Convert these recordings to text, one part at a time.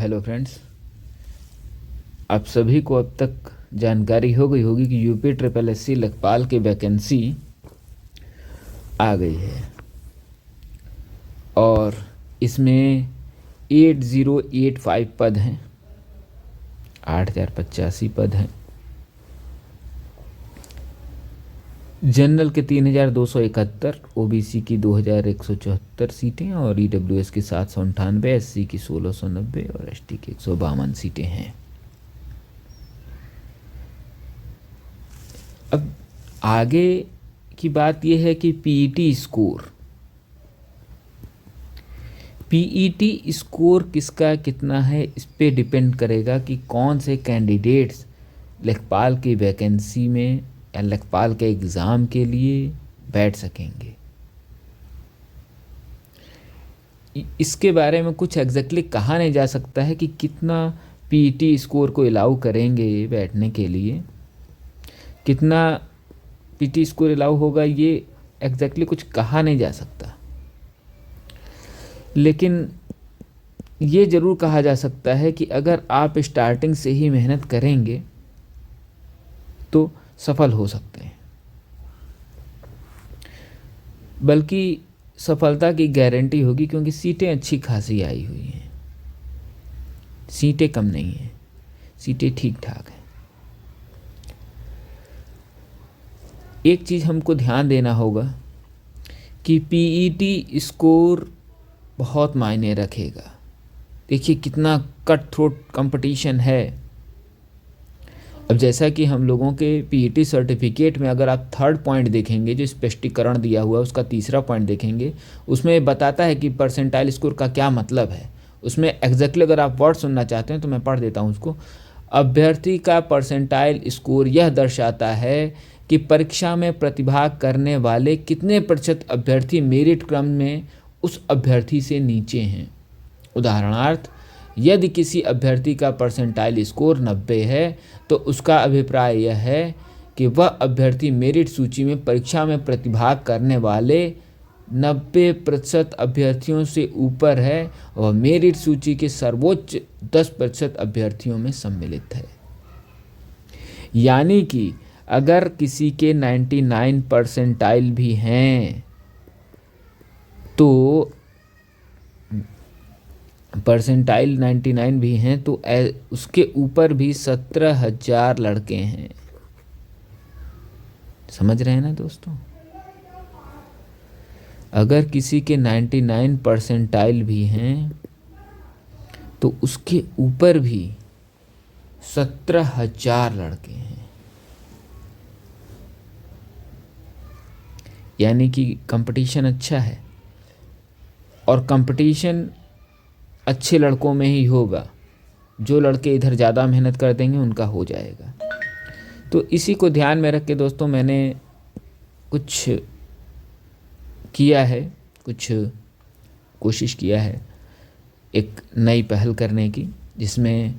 Hello friends, आप सभी को अब तक जानकारी हो गई होगी कि यूपी ट्रिपल एससी लेखपाल की वैकेंसी आ गई है और इसमें 8085 पद हैं, 8085 पद हैं। जनरल के 3271, ओबीसी की 2174 सीटें और ईडब्ल्यूएस की 798, एससी की 1690 और एसटी की 152 सीटें हैं। अब आगे की बात यह है कि पीईटी स्कोर किसका कितना है, इस पे डिपेंड करेगा कि कौन से कैंडिडेट्स लेखपाल की वैकेंसी में या लेखपाल के एग्ज़ाम के लिए बैठ सकेंगे। इसके बारे में कुछ एग्जैक्टली कहा नहीं जा सकता है कि कितना पीईटी स्कोर को अलाउ करेंगे बैठने के लिए, कितना पीटी स्कोर अलाउ होगा, ये एग्जैक्टली कुछ कहा नहीं जा सकता। लेकिन ये ज़रूर कहा जा सकता है कि अगर आप स्टार्टिंग से ही मेहनत करेंगे तो सफल हो सकते हैं, बल्कि सफलता की गारंटी होगी, क्योंकि सीटें अच्छी खासी आई हुई हैं। सीटें कम नहीं हैं, सीटें ठीक ठाक हैं। एक चीज़ हमको ध्यान देना होगा कि पीईटी स्कोर बहुत मायने रखेगा। देखिए कितना कट थ्रोट कंपटीशन है। अब जैसा कि हम लोगों के पीईटी सर्टिफिकेट में अगर आप थर्ड पॉइंट देखेंगे, जो स्पष्टीकरण दिया हुआ है उसका तीसरा पॉइंट देखेंगे, उसमें बताता है कि परसेंटाइल स्कोर का क्या मतलब है। उसमें एग्जैक्टली अगर आप वर्ड सुनना चाहते हैं तो मैं पढ़ देता हूँ उसको। अभ्यर्थी का परसेंटाइल स्कोर यह दर्शाता है कि परीक्षा में प्रतिभाग करने वाले कितने प्रतिशत अभ्यर्थी मेरिट क्रम में उस अभ्यर्थी से नीचे हैं। उदाहरणार्थ, यदि किसी अभ्यर्थी का परसेंटाइल स्कोर 90 है तो उसका अभिप्राय यह है कि वह अभ्यर्थी मेरिट सूची में परीक्षा में प्रतिभाग करने वाले 90% अभ्यर्थियों से ऊपर है और मेरिट सूची के सर्वोच्च 10% अभ्यर्थियों में सम्मिलित है। यानी कि अगर किसी के 99 परसेंटाइल भी हैं तो परसेंटाइल 99 भी हैं तो उसके ऊपर भी 17,000 लड़के हैं। समझ रहे हैं ना दोस्तों? अगर किसी के 99 परसेंटाइल भी हैं तो उसके ऊपर भी 17,000 लड़के हैं। यानी कि कंपटीशन अच्छा है, और कंपटीशन अच्छे लड़कों में ही होगा। जो लड़के इधर ज़्यादा मेहनत कर देंगे उनका हो जाएगा। तो इसी को ध्यान में रख के दोस्तों मैंने कुछ किया है, कुछ कोशिश किया है एक नई पहल करने की, जिसमें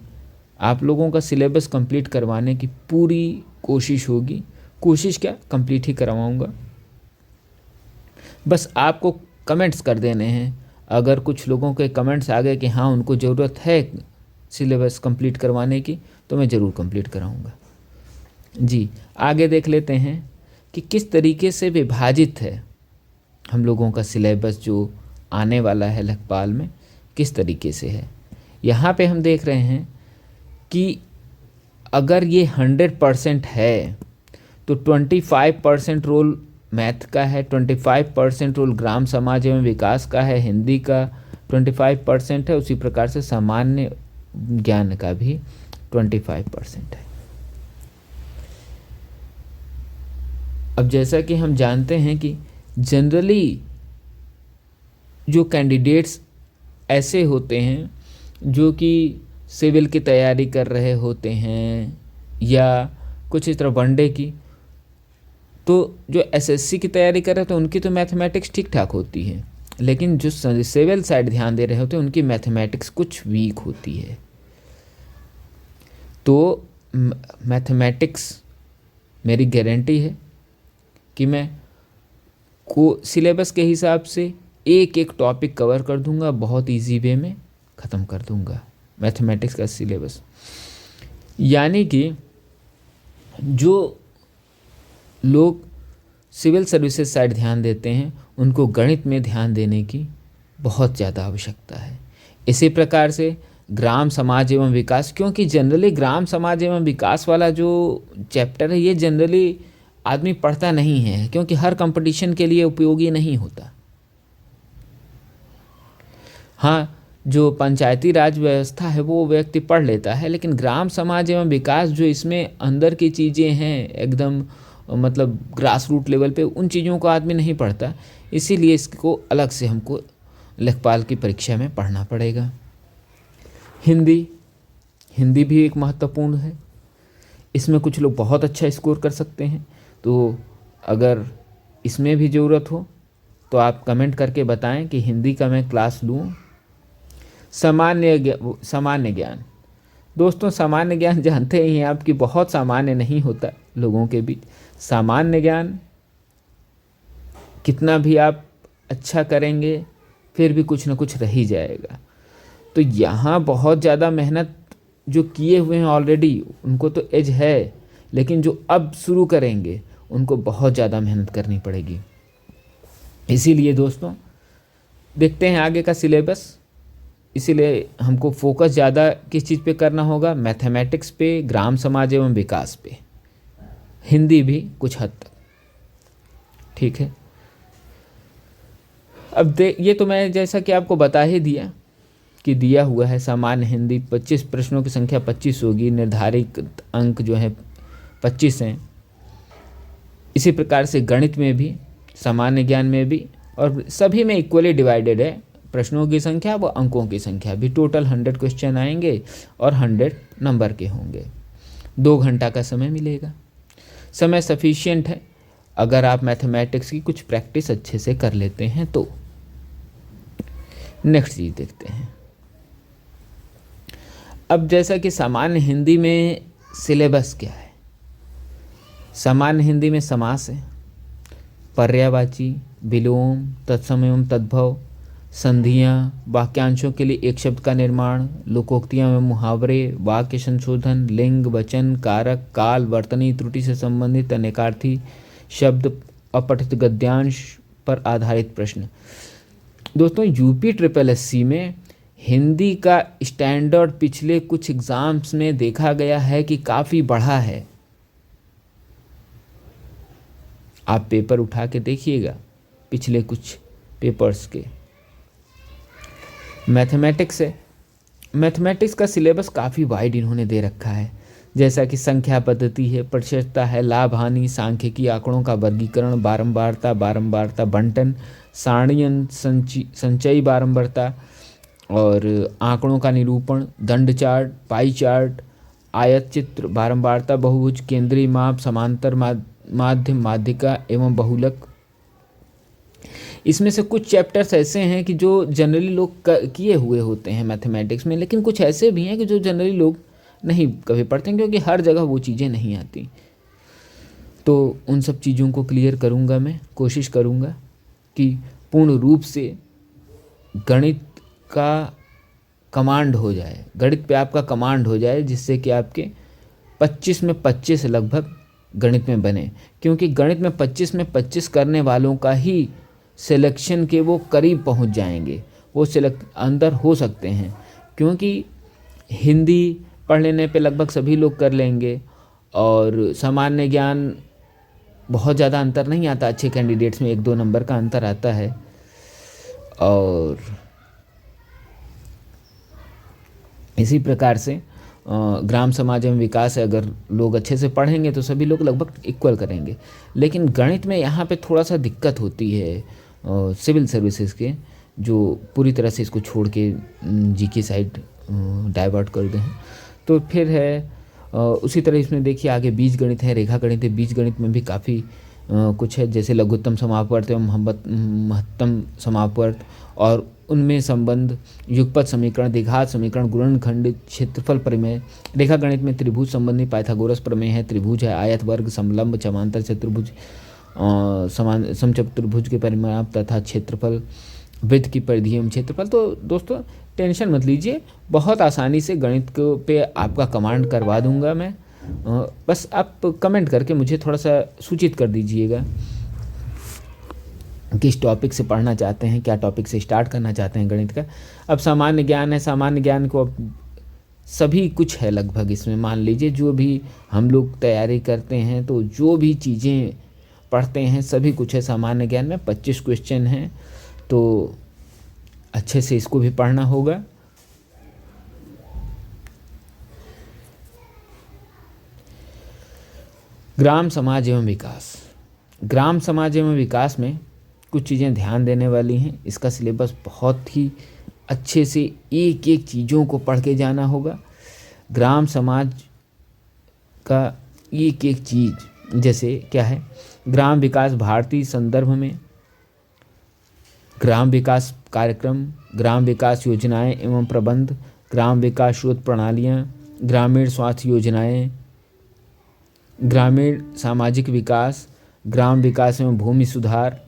आप लोगों का सिलेबस कंप्लीट करवाने की पूरी कोशिश होगी। कोशिश क्या, कंप्लीट ही करवाऊँगा। बस आपको कमेंट्स कर देने हैं। अगर कुछ लोगों के कमेंट्स आ गए कि हाँ उनको ज़रूरत है सिलेबस कंप्लीट करवाने की, तो मैं ज़रूर कंप्लीट कराऊंगा। जी, आगे देख लेते हैं कि किस तरीके से विभाजित है हम लोगों का सिलेबस जो आने वाला है लेखपाल में, किस तरीके से है। यहाँ पे हम देख रहे हैं कि अगर ये 100% है तो 25% रोल मैथ का है, 25% रोल ग्राम समाज एवं विकास का है, हिंदी का 25% है, उसी प्रकार से सामान्य ज्ञान का भी 25% है। अब जैसा कि हम जानते हैं कि जनरली जो कैंडिडेट्स ऐसे होते हैं जो कि सिविल की तैयारी कर रहे होते हैं या कुछ इस तरह वनडे की, तो जो एसएससी की तैयारी कर रहे थे उनकी तो मैथमेटिक्स ठीक ठाक होती है, लेकिन जो सिविल साइड ध्यान दे रहे होते हैं उनकी मैथमेटिक्स कुछ वीक होती है। तो मैथमेटिक्स मेरी गारंटी है कि मैं सिलेबस के हिसाब से एक एक टॉपिक कवर कर दूंगा, बहुत इजी वे में ख़त्म कर दूंगा। मैथमेटिक्स का सिलेबस। यानी कि जो लोग सिविल सर्विसेज साइड ध्यान देते हैं उनको गणित में ध्यान देने की बहुत ज़्यादा आवश्यकता है। इसी प्रकार से ग्राम समाज एवं विकास, क्योंकि जनरली ग्राम समाज एवं विकास वाला जो चैप्टर है ये जनरली आदमी पढ़ता नहीं है, क्योंकि हर कंपटीशन के लिए उपयोगी नहीं होता। हाँ, जो पंचायती राज व्यवस्था है वो व्यक्ति पढ़ लेता है, लेकिन ग्राम समाज एवं विकास जो इसमें अंदर की चीज़ें हैं एकदम मतलब ग्रास रूट लेवल पे, उन चीज़ों को आदमी नहीं पढ़ता। इसीलिए इसको अलग से हमको लेखपाल की परीक्षा में पढ़ना पड़ेगा। हिंदी भी एक महत्वपूर्ण है। इसमें कुछ लोग बहुत अच्छा स्कोर कर सकते हैं, तो अगर इसमें भी ज़रूरत हो तो आप कमेंट करके बताएं कि हिंदी का मैं क्लास लूँ। सामान्य ज्ञान, दोस्तों सामान्य ज्ञान जानते ही हैं आप कि बहुत सामान्य नहीं होता लोगों के बीच। सामान्य ज्ञान कितना भी आप अच्छा करेंगे फिर भी कुछ ना कुछ रह ही जाएगा। तो यहाँ बहुत ज़्यादा मेहनत जो किए हुए हैं ऑलरेडी उनको तो एज है, लेकिन जो अब शुरू करेंगे उनको बहुत ज़्यादा मेहनत करनी पड़ेगी। इसीलिए दोस्तों देखते हैं आगे का सिलेबस। इसीलिए हमको फोकस ज़्यादा किस चीज़ पे करना होगा, मैथमेटिक्स पे, ग्राम समाज एवं विकास पे, हिंदी भी कुछ हद तक, ठीक है। अब ये तो मैं जैसा कि आपको बता ही दिया कि दिया हुआ है सामान्य हिंदी 25 प्रश्नों की संख्या 25 होगी, निर्धारित अंक जो है 25 हैं। इसी प्रकार से गणित में भी, सामान्य ज्ञान में भी, और सभी में इक्वली डिवाइडेड है प्रश्नों की संख्या व अंकों की संख्या भी। टोटल 100 क्वेश्चन आएंगे और 100 नंबर के होंगे। 2 घंटा का समय मिलेगा। समय सफिशिएंट है अगर आप मैथमेटिक्स की कुछ प्रैक्टिस अच्छे से कर लेते हैं तो। नेक्स्ट चीज़ देखते हैं। अब जैसा कि सामान्य हिंदी में सिलेबस क्या है। सामान्य हिंदी में समास है, पर्यायवाची, विलोम, तत्सम एवं तद्भव, संधियाँ, वाक्यांशों के लिए एक शब्द का निर्माण, लोकोक्तियाँ एवं मुहावरे, वाक्य संशोधन, लिंग, वचन, कारक, काल, वर्तनी त्रुटि से संबंधित अनेकार्थी शब्द, अपठित गद्यांश पर आधारित प्रश्न। दोस्तों यूपी SSS में हिंदी का स्टैंडर्ड पिछले कुछ एग्ज़ाम्स में देखा गया है कि काफ़ी बढ़ा है। आप पेपर उठा के देखिएगा पिछले कुछ पेपर्स के। मैथमेटिक्स है, मैथमेटिक्स का सिलेबस काफ़ी वाइड इन्होंने दे रखा है, जैसा कि संख्या पद्धति है, प्रतिशतता है, लाभ हानि, सांख्यिकी, आंकड़ों का वर्गीकरण, बारंबारता बंटन, सारणीयन, संचयी बारंबारता और आंकड़ों का निरूपण, दंड चार्ट, पाई चार्ट, आयत चित्र, बारंबारता, बहुभुज, केंद्रीय माप, समांतर माध्य, माध्यिका एवं बहुलक। इसमें से कुछ चैप्टर्स ऐसे हैं कि जो जनरली लोग किए हुए होते हैं मैथमेटिक्स में, लेकिन कुछ ऐसे भी हैं कि जो जनरली लोग नहीं कभी पढ़ते हैं, क्योंकि हर जगह वो चीज़ें नहीं आती। तो उन सब चीज़ों को क्लियर करूँगा मैं, कोशिश करूँगा कि पूर्ण रूप से गणित का कमांड हो जाए, गणित पे आपका कमांड हो जाए, जिससे कि आपके 25 में 25 लगभग गणित में बने। क्योंकि गणित में 25 में 25 करने वालों का ही सिलेक्शन के वो करीब पहुंच जाएंगे, वो अंदर हो सकते हैं। क्योंकि हिंदी पढ़ लेने पे लगभग सभी लोग कर लेंगे और सामान्य ज्ञान बहुत ज़्यादा अंतर नहीं आता, अच्छे कैंडिडेट्स में 1-2 नंबर का अंतर आता है। और इसी प्रकार से ग्राम समाज एवं विकास है, अगर लोग अच्छे से पढ़ेंगे तो सभी लोग लगभग इक्वल करेंगे। लेकिन गणित में यहाँ पे थोड़ा सा दिक्कत होती है सिविल सर्विसेज के, जो पूरी तरह से इसको छोड़ के जीके साइड डाइवर्ट कर दें। तो फिर है उसी तरह इसमें देखिए आगे बीज गणित है, रेखा गणित है। बीज गणित में भी काफ़ी कुछ है, जैसे लघुत्तम समापवर्त एवं महत्तम समापवर्त और उनमें संबंध, युगपत समीकरण, द्विघात समीकरण, गुणनखंड, क्षेत्रफल प्रमेय। रेखा गणित में त्रिभुज संबंधी पाइथागोरस प्रमेय है, त्रिभुज है, आयत, वर्ग, समलंब, समांतर चतुर्भुज, समचतुर्भुज के परिमाप तथा क्षेत्रफल वृत्त की परिधि एवं क्षेत्रफल। तो दोस्तों टेंशन मत लीजिए, बहुत आसानी से गणित को पे आपका कमांड करवा दूंगा मैं। बस आप कमेंट करके मुझे थोड़ा सा सूचित कर दीजिएगा किस टॉपिक से पढ़ना चाहते हैं, क्या टॉपिक से स्टार्ट करना चाहते हैं गणित का। अब सामान्य ज्ञान है, सामान्य ज्ञान को अब सभी कुछ है लगभग इसमें। मान लीजिए जो भी हम लोग तैयारी करते हैं तो जो भी चीज़ें पढ़ते हैं सभी कुछ है सामान्य ज्ञान में। 25 क्वेश्चन हैं तो अच्छे से इसको भी पढ़ना होगा। ग्राम समाज एवं विकास, ग्राम समाज एवं विकास में कुछ चीज़ें ध्यान देने वाली हैं। इसका सिलेबस बहुत ही अच्छे से एक एक चीज़ों को पढ़ के जाना होगा। ग्राम समाज का एक एक चीज़ जैसे क्या है, ग्राम विकास भारतीय संदर्भ में, ग्राम विकास कार्यक्रम, ग्राम विकास योजनाएं एवं प्रबंध, ग्राम विकास शोध प्रणालियाँ, ग्रामीण स्वास्थ्य योजनाएं, ग्रामीण सामाजिक विकास, ग्राम विकास एवं भूमि सुधार।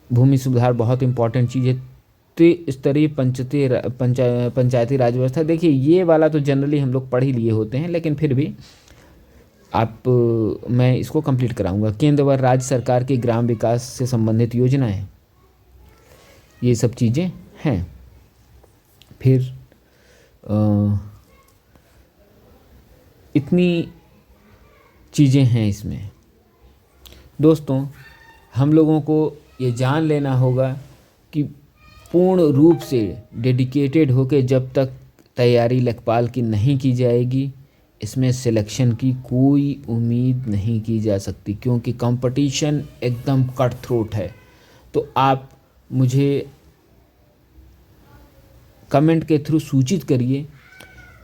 भूमि सुधार बहुत इंपॉर्टेंट चीज़ है। त्रिस्तरीय पंचायती राज व्यवस्था, देखिए ये वाला तो जनरली हम लोग पढ़ ही लिए होते हैं, लेकिन फिर भी मैं इसको कंप्लीट कराऊंगा। केंद्र व राज्य सरकार की ग्राम विकास से संबंधित योजनाएं, ये सब चीज़ें हैं। फिर इतनी चीज़ें हैं इसमें। दोस्तों हम लोगों को ये जान लेना होगा कि पूर्ण रूप से डेडिकेटेड होकर जब तक तैयारी लेखपाल की नहीं की जाएगी, इसमें सिलेक्शन की कोई उम्मीद नहीं की जा सकती, क्योंकि कंपटीशन एकदम कट थ्रोट है। तो आप मुझे कमेंट के थ्रू सूचित करिए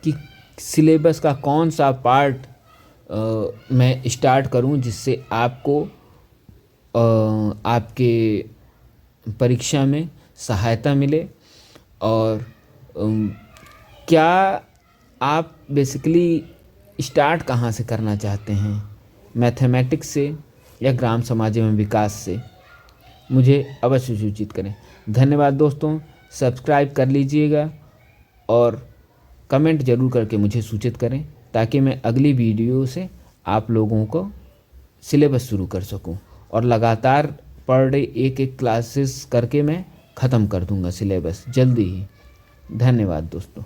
कि सिलेबस का कौन सा पार्ट मैं स्टार्ट करूं जिससे आपको आपके परीक्षा में सहायता मिले। और क्या आप बेसिकली स्टार्ट कहाँ से करना चाहते हैं, मैथमेटिक्स से या ग्राम समाज एवं विकास से, मुझे अवश्य सूचित करें। धन्यवाद दोस्तों, सब्सक्राइब कर लीजिएगा और कमेंट ज़रूर करके मुझे सूचित करें ताकि मैं अगली वीडियो से आप लोगों को सिलेबस शुरू कर सकूं। और लगातार पर डे एक एक क्लासेस करके मैं ख़त्म कर दूंगा सिलेबस जल्दी ही। धन्यवाद दोस्तों।